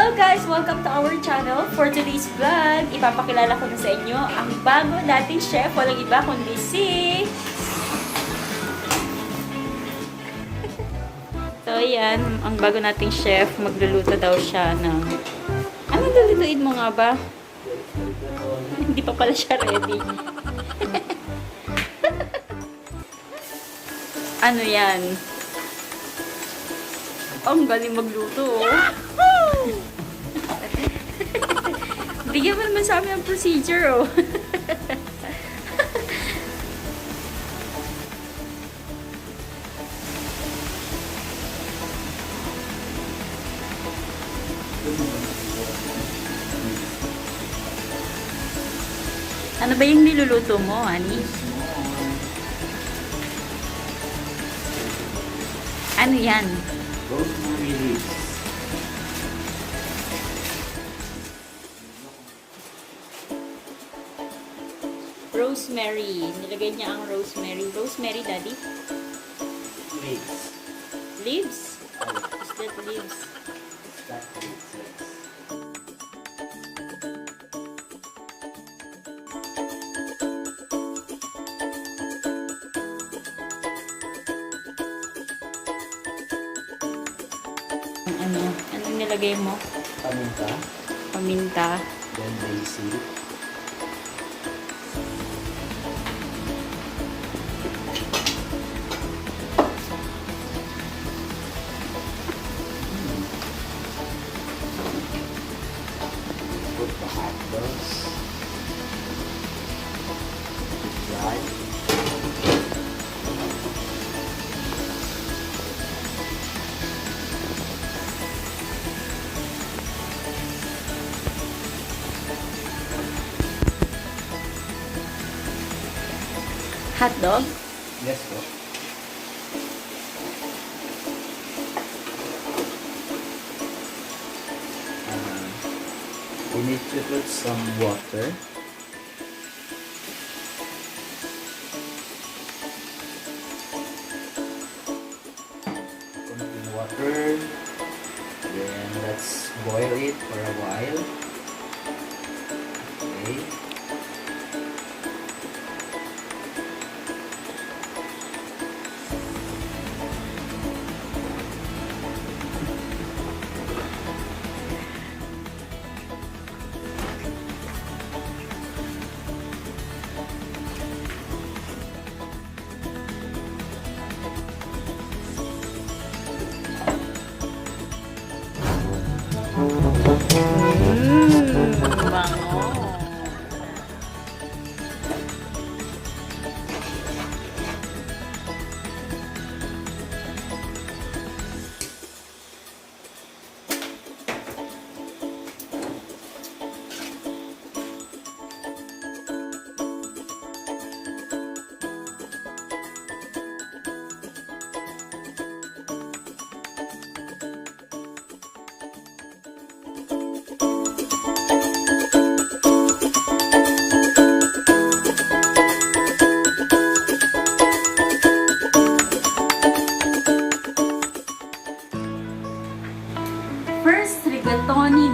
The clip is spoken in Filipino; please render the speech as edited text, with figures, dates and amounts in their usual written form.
Hello guys! Welcome to our channel. For today's vlog, ipapakilala ko na sa inyo ang bago nating chef. Walang iba kundi si... So ayan, ang bago nating chef. Magluluto daw siya ng... Anong lulutuin mo nga ba? Hindi pa pala siya ready. Ano yan? Ang galing magluto, oh. Bigyan mo naman sa amin ang procedure, oh. Ano ba yung niluluto mo, Ani? Ano yan? Rosemary leaves. Rosemary. Nilagay niya ang rosemary. Rosemary, Daddy? Leaves. Leaves? Is that leaves? That leaves, yes. Anong nilagay mo? Paminta. Paminta. Then basil. Put the hot dogs. Right. Hot dog? Yes, po. We need to put some water. Konting water. Then let's boil it for a while. Okay. Bango. First, rigatoni